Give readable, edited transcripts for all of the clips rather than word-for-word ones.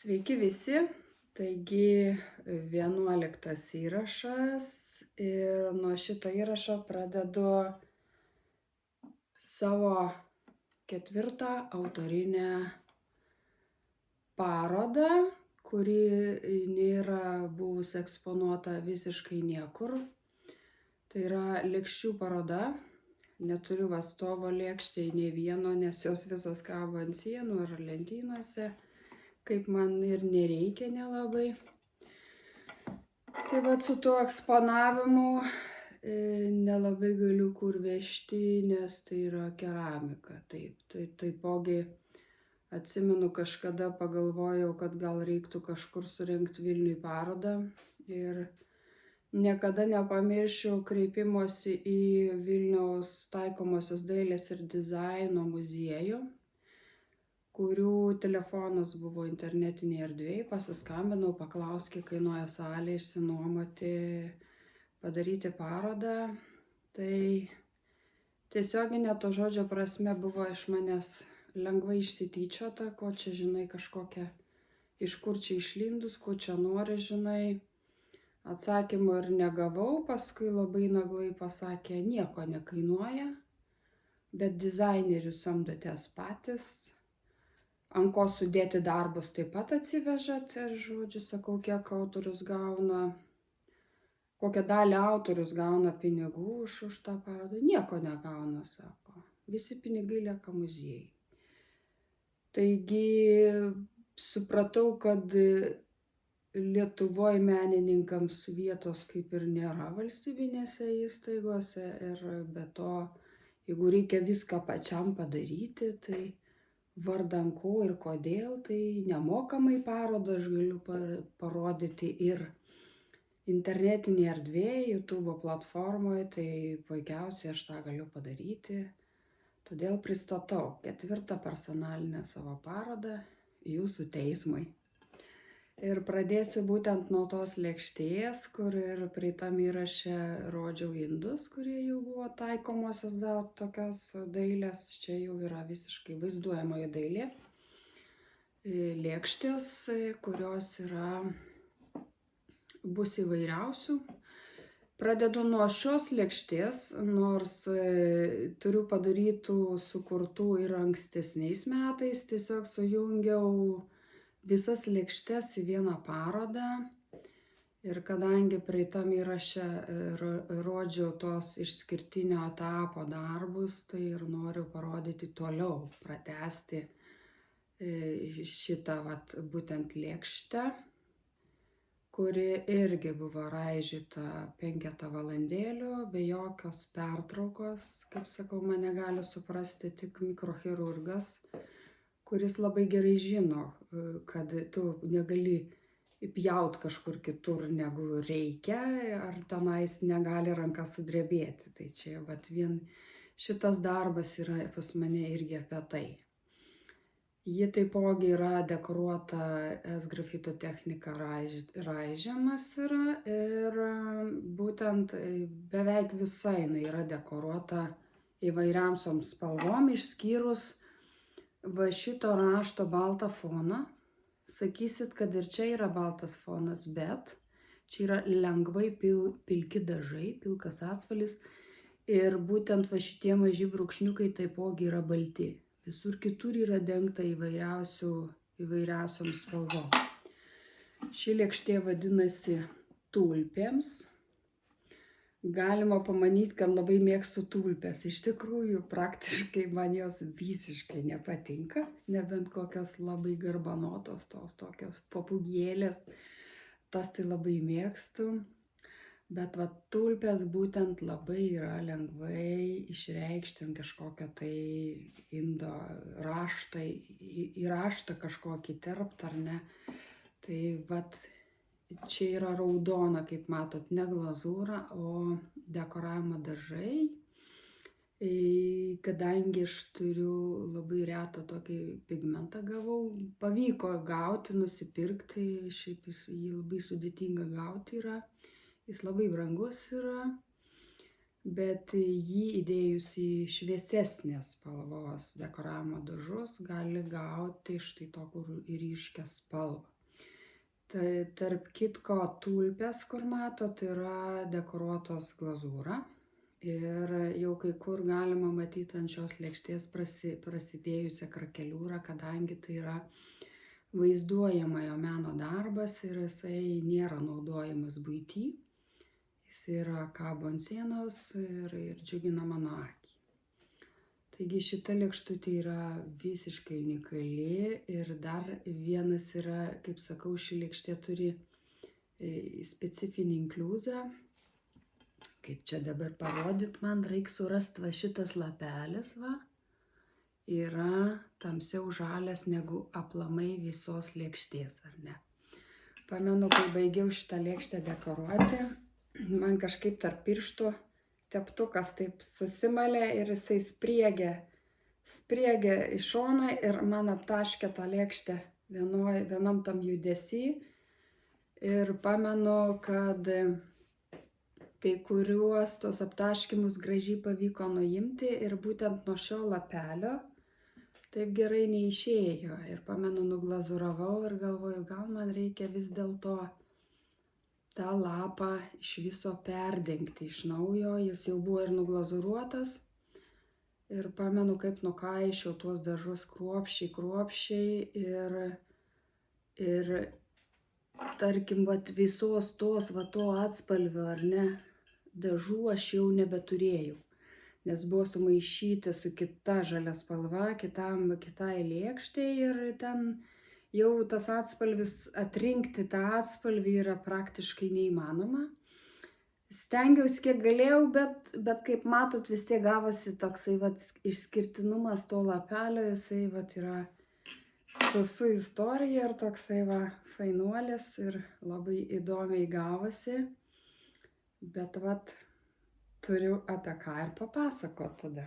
Sveiki visi. Taigi 11 įrašas ir nuo šito įrašo pradedu savo 4. autorinę parodą, kuri nėra buvusi eksponuota visiškai niekur. Tai yra lėkščių paroda. Neturiu vastovo lėkštėj nei vieno, nes jos visos kabo ant sienų ar lentynose, kaip man ir nereikia nelabai. Tai vat su tuo eksponavimu nelabai galiu kur vežti, nes tai yra keramika. Taip, tai taipogi atsimenu, kažkada pagalvojau, kad gal reiktų kažkur surengti Vilniuj parodą ir niekada nepamiršiu kreipimosi į Vilniaus taikomosios dailės ir dizaino muziejų, kurių telefonas buvo internetinėje erdvėje. Pasiskambinau, paklausiau, kiek kainuoja salė išsinuomoti, padaryti parodą. Tai tiesioginė to žodžio prasme buvo iš manęs lengvai išsityčiota, ko čia žinai kažkokia, iš kur čia išlindus, ko čia nori žinai. Atsakymų ir negavau, paskui labai naglai pasakė, nieko nekainuoja, bet dizainerius samdotės patys, ant ko sudėti darbus taip pat atsivežat. Ir žodžiu, sakau, kiek autorius gauna, kokią dalį autorius gauna pinigų už tą parodą. Nieko negauna, sako, visi pinigai lieka muziejai. Taigi supratau, kad Lietuvoj menininkams vietos kaip ir nėra valstybinėse įstaigose ir be to, jeigu reikia viską pačiam padaryti, tai vardan ko ir kodėl, tai nemokamai parodą aš galiu parodyti ir internetinėje erdvėje, YouTube platformoje, tai puikiausiai aš tą galiu padaryti. Todėl pristatau 4. personalinę savo parodą Jūsų teismui. Ir pradėsiu būtent nuo tos lėkštės, kur ir praeitam įraše rodžiau indus, kurie jau buvo taikomosios tokios dailės. Čia jau yra visiškai vaizduojamoji dailė. Lėkštės, kurios bus įvairiausių. Pradedu nuo šios lėkštės, nors turiu padarytų, sukurtų ir ankstesniais metais. Tiesiog sujungiau visas lėkštes į vieną parodą ir kadangi praeitam įraše rodžiau tos išskirtinio etapo darbus, tai ir noriu parodyti toliau, pratęsti šitą būtent lėkštę, kuri irgi buvo raižyta 5 valandėlių, be jokios pertraukos. Kaip sakau, mane gali suprasti tik mikrochirurgas, kuris labai gerai žino, kad tu negali pjaut kažkur kitur negu reikia, ar tenais negali ranka sudrebėti. Tai čia vien šitas darbas yra pas mane irgi apie tai. Ji taipogi yra dekoruota S-grafito technika, raižymas yra ir būtent beveik visa jinai yra dekoruota įvairiausiom spalvom, išskyrus šito rašto baltą foną. Sakysit, kad ir čia yra baltas fonas, bet čia yra lengvai pilki dažai, pilkas atspalvis ir būtent šitie maži brūkšniukai taipogi yra balti. Visur kitur yra dengta įvairiausiom spalvom. Ši lėkštė vadinasi tulpėms. Galima pamanyti, kad labai mėgstu tulpes. Iš tikrųjų, praktiškai man jos visiškai nepatinka, nebent kokios labai garbanotos, tos tokios papūgėlės, tas tai labai mėgstu. Bet tulpės būtent labai yra lengvai išreikšti ant kažkokio tai indo raštą, į raštą kažkokį terpt ar ne. Tai čia yra raudona, kaip matot, ne glazūra, o dekoravimo dažai. Kadangi aš turiu labai retą tokį pigmentą gavau, pavyko gauti, nusipirkti, šiaip jį labai sudėtinga gauti yra, jis labai brangus yra. bet jį įdėjus į šviesesnės spalvos dekoravimo dažus gali gauti štai tokią ryškią spalvą. Tai tarp kitko tulpės, kur matot, yra dekoruotos glazūra. Ir jau kai kur galima matyti ant šios lėkštės prasidėjusią krakeliūrą, kadangi tai yra vaizduojamojo meno darbas ir jisai nėra naudojamas buity. Jis yra kabo ant sienos ir džiugina mano akį. Taigi šita lėkštutė yra visiškai unikali ir dar vienas yra, kaip sakau, ši lėkštė turi specifinį inkliuzą. Kaip čia dabar parodyt, man reikia surasti va šitas lapelis, va, yra tamsiau žalias negu aplamai visos lėkštės, ar ne? Pamenu, kai baigiau šitą lėkštę dekoruoti, man kažkaip tarp pirštų teptukas taip susimalė ir jisai spriegė į šoną ir man aptaškė tą lėkštę vienam tam judesy. Ir pamenu, kad kai kuriuos tos aptaškymus gražiai pavyko nuimti ir būtent nuo šio lapelio taip gerai neišėjo. Ir pamenu, nuglazūravau ir galvoju, gal man reikia vis dėlto tą lapą iš viso perdengti iš naujo. Jis jau buvo ir nuglazūruotas. Ir pamenu, kaip nukaišiau tuos dažus kruopščiai ir tarkim, vat visos tos, va to atspalvio, ar ne, dažų aš jau nebeturėjau, nes buvo sumaišyti su kita žalia spalva, kitai lėkštei ir ten jau tas atspalvis, atrinkti tą atspalvį yra praktiškai neįmanoma. Stengiausi kiek galėjau, bet kaip matot, vis tiek gavosi toksai vat išskirtinumas to lapelio, jisai vat yra su istorija ir toksai va fainuolis ir labai įdomiai gavosi, bet vat turiu apie ką ir papasakot tada.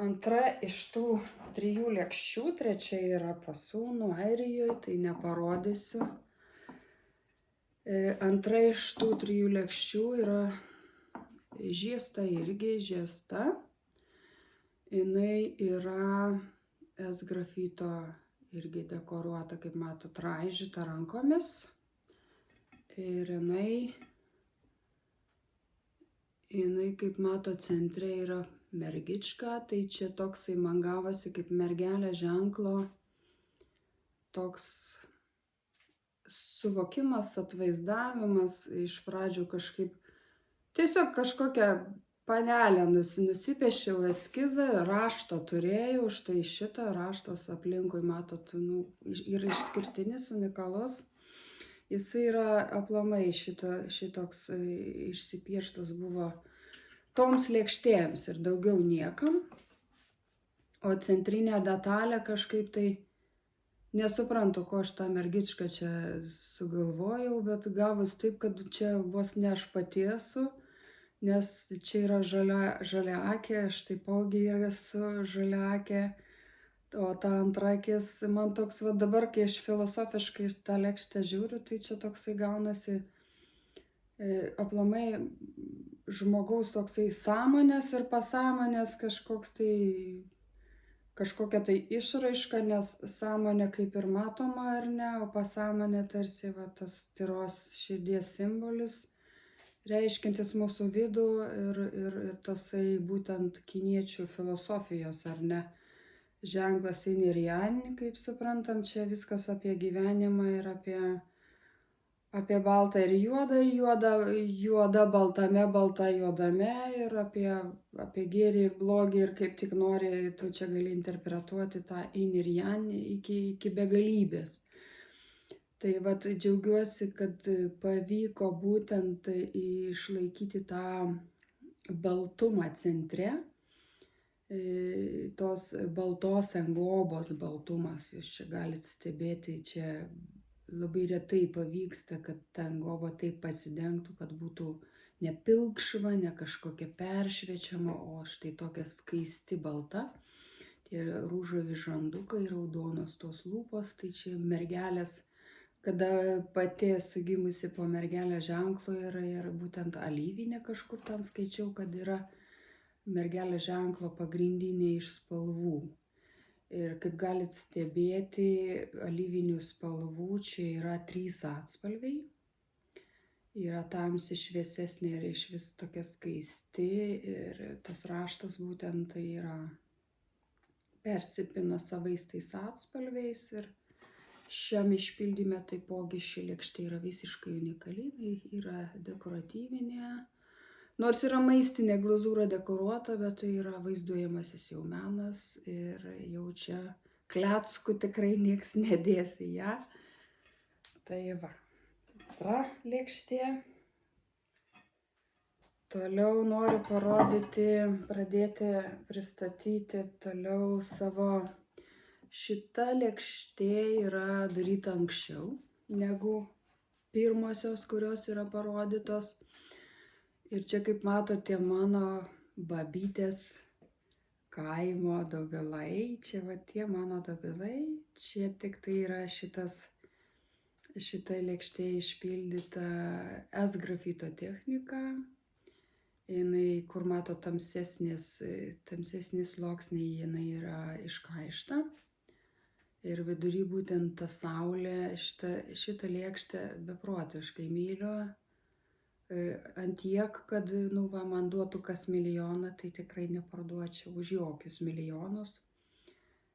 Antra iš tų 3 lėkščių, trečia yra pas sūnų Airijoje, tai neparodysiu. Antra iš tų 3 lėkščių yra žiesta. Jinai yra S-grafito irgi dekoruota, kaip matot, raižyta rankomis. Ir jinai, kaip matot, centre yra mergička, tai čia toksai man gavosi kaip mergelė ženklo toks suvokimas, atvaizdavimas. Iš pradžių tiesiog kažkokią panelę nusipiešiau eskizą, raštą turėjau, štai šitą raštas aplinkui, matot, yra išskirtinis, unikalus. Jis yra aplamai šitoks išsipieštas buvo toms lėkštėms ir daugiau niekam. O centrinė detalė kažkaip tai nesuprantu, ko aš tą mergičką čia sugalvojau, bet gavus taip, kad čia vos ne aš pati esu, nes čia yra žaliaakė, aš taipogi esu žaliaakė, o ta antra akis man toks, va dabar, kai aš filosofiškai tą lėkštę žiūriu, tai čia toksai gaunasi aplamai žmogaus toksai sąmonės ir pasąmonės kažkokia tai išraiška, nes sąmonė kaip ir matoma, ar ne, o pasąmonė tarsi va tas tyros širdies simbolis, reiškiantis mūsų vidų ir tasai būtent kiniečių filosofijos, ar ne, ženklas yin ir yang, kaip suprantam, čia viskas apie gyvenimą ir apie baltą ir juodą baltame, balta juodame ir apie gėrį ir blogį ir kaip tik nori, tu čia gali interpretuoti tą yin ir yang iki begalybės. Tai vat džiaugiuosi, kad pavyko būtent išlaikyti tą baltumą centre, tos baltos angobos baltumas, jūs čia galite stebėti, čia labai retai pavyksta, kad ta angoba taip pasidengtų, kad būtų ne pilkšva, ne kažkokia peršviečiama, o štai tokia skaisti balta. Tie rūžavi žandukai, raudonos tos lūpos, tai čia mergelės, kada pati esu gimusi po mergelės ženklo ir būtent alyvinė kažkur ten skaičiau, kad yra mergelės ženklo pagrindinė iš spalvų. Ir kaip galit stebėti, alyvinių spalvų čia yra 3 atspalviai. Yra tamsi, šviesesnė ir išvis tokia skaisti. Ir tas raštas būtent tai yra persipina savais tais atspalviais. Ir šiam išpildyme taipogi ši lėkštė yra visiškai unikali, yra dekoratyvinė. Nors yra maistinė glazūra dekoruota, bet tai yra vaizduojamasis jau menas ir jau čia kleckų tikrai nieks nedės į ją. Tai va, antra lėkštė. Toliau noriu pradėti pristatyti toliau savo. Šita lėkštė yra daryta anksčiau negu pirmosios, kurios yra parodytos. Ir čia, kaip matote, mano babytės kaimo dobilai. Čia va tie mano dobilai. Čia tik tai yra šita lėkštė išpildyta S-grafito technika. Jinai, kur mato tamsesni sluoksniai, jinai yra iškaišta. Ir vidury būtent ta saulė, šitą lėkštę beprotiškai myliu. Ant tiek, kad man duotų kas milijoną, tai tikrai neparduočiau už jokius milijonus.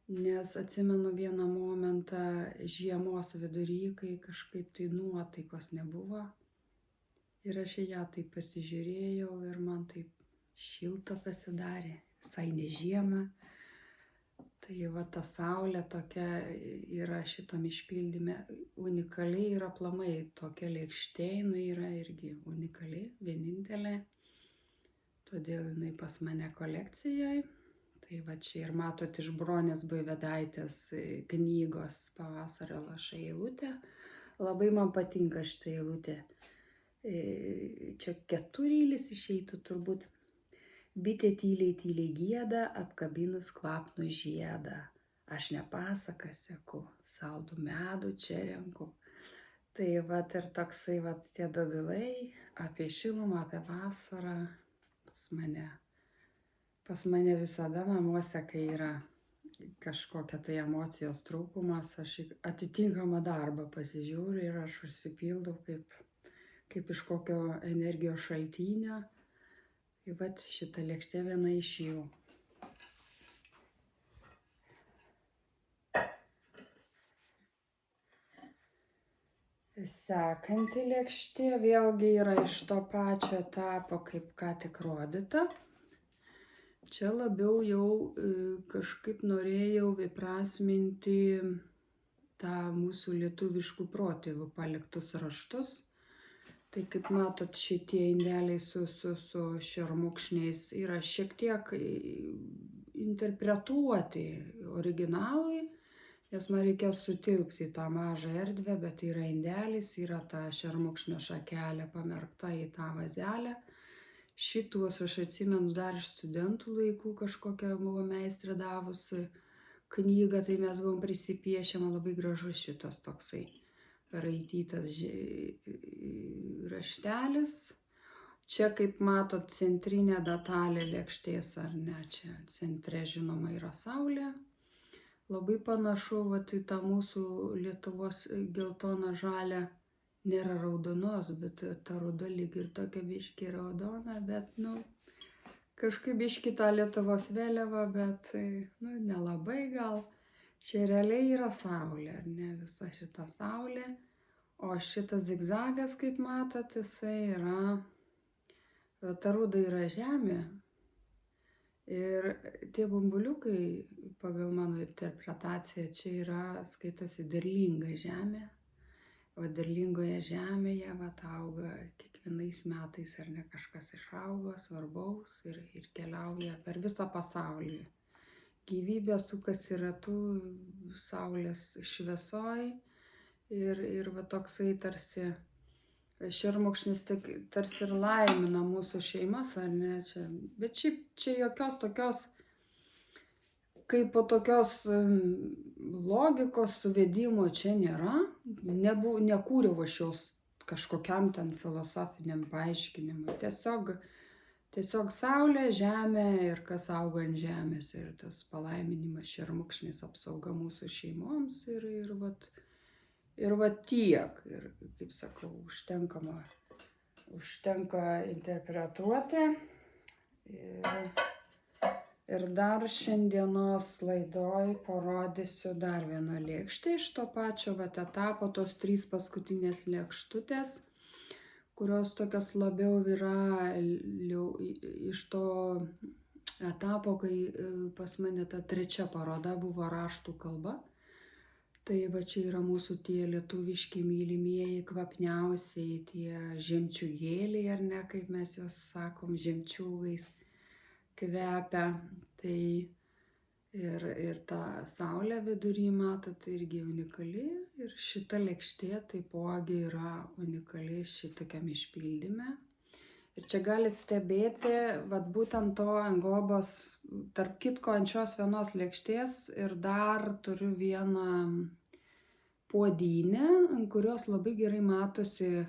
Nes atsimenu vieną momentą žiemos vidury, kai kažkaip tai nuotaikos nebuvo. Ir aš į ją taip pasižiūrėjau ir man taip šilta pasidarė, visai ne žiema. Tai va ta saulė tokia yra šitam išpildyme unikaliai ir aplamai tokia lėkštė, jinai yra irgi unikali, vienintelė. Todėl jinai pas mane kolekcijoje. Tai va čia ir matot iš Bronės Buivydaitės knygos Pavasario lašai eilutė. Labai man patinka šitą eilutę. Čia 4 eilis išeitų turbūt. Bitė tyliai gieda, apkabinus kvapnų žiedą. Aš ne pasaką seku, saldų medų čia renku. Tai vat ir toksai vat tie dobilai apie šilumą, apie vasarą pas mane visada namuose, kai yra kažkokia tai emocijos trūkumas, aš atitinkamą darbą pasižiūriu ir aš užsipildau kaip iš kokio energijos šaltinio. Tai vat šita lėkštė viena iš jų. Sekanti lėkštė vėlgi yra iš to pačio etapo, kaip ką tik rodyta. Čia labiau jau kažkaip norėjau įprasminti tą mūsų lietuviškų protėvių paliktus raštus. Tai kaip matot, šitie indeliai su šermukšniais yra šiek tiek interpretuoti originalui, nes man reikėjo sutilpti į tą mažą erdvę, bet yra indelis, yra ta šermukšnio šakelė pamerkta į tą vazelę. Šituos aš atsimenu dar iš studentų laikų, kažkokią buvo meistrė davusi knygą, tai mes buvom prisipiešę, man labai gražus šitas toksai raitytas raštelis. Čia, kaip matot, centrinė detalė lėkštės, ar ne, čia centre žinoma yra saulė. Labai panašu vat į tą mūsų Lietuvos geltoną žalią, nėra raudonos, bet ta ruda lyg ir tokia biški raudona, bet kažkaip biški tą Lietuvos vėliavą, bet nelabai gal. Čia realiai yra saulė, ar ne, visa šita saulė, o šitas zigzagas, kaip matot, jisai yra, ta ruda yra žemė. Ir tie bumbuliukai, pagal mano interpretaciją, čia yra, skaitosi, derlinga žemė. O derlingoje žemėje auga kiekvienais metais, ar ne, kažkas išaugo svarbaus ir keliauja per visą pasaulį. Gyvybė sukasi ratu saulės šviesoj ir va toksai tarsi šermukšnis tik tarsi ir laimina mūsų šeimas, ar ne? Bet šiaip čia jokios tokios, kaip po tokios logikos suvedimo čia nėra. Nekūriau aš jos kažkokiam ten filosofiniam paaiškinimui. Tiesiog saulė, žemė ir kas auga ant žemės. Ir tas palaiminimas šermukšnis apsauga mūsų šeimoms. Ir vat tiek. Ir, kaip sakau, užtenka interpretuoti. Ir dar šiandienos laidoj parodysiu dar vieną lėkštę iš to pačio etapo, tos 3 paskutinės lėkštutės, kurios tokios labiau yra iš to etapo, kai pas mane ta 3 paroda buvo raštų kalba. Tai va čia yra mūsų tie lietuviški mylimieji, kvapniausiai, tie žemčiūgėliai, ar ne, kaip mes juos sakom, žemčiūgais kvepia. Tai ir ta saulė vidury, matot, irgi unikali. Ir šita lėkštė taipogi yra unikali šitokiam išpildyme. Ir čia galit stebėti, vat būtent to angobos, tarp kitko ant šios vienos lėkštės ir dar turiu vieną puodynę, ant kurios labai gerai matosi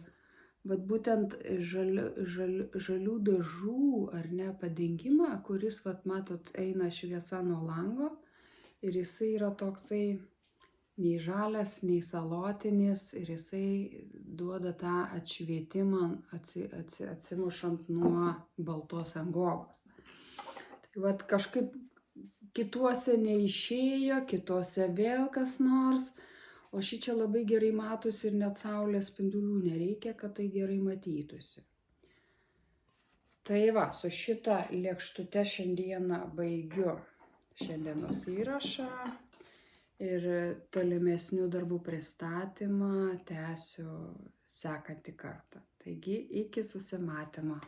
vat būtent žalių dažų, ar ne, padengimą, kuris, vat matot, eina šviesa nuo lango ir jisai yra toksai nei žalias, nei salotinis ir jisai duoda tą atšvietimą atsimušant nuo baltos angobos. Tai vat kažkaip kituose neišėjo, kituose vėl kas nors. O šičia labai gerai matosi ir net saulės spindulių nereikia, kad tai gerai matytųsi. Tai va, su šita lėkštute šiandieną baigiu šiandienos įrašą ir tolimesnių darbų pristatymą tęsiu sekantį kartą. Taigi, iki susimatymo.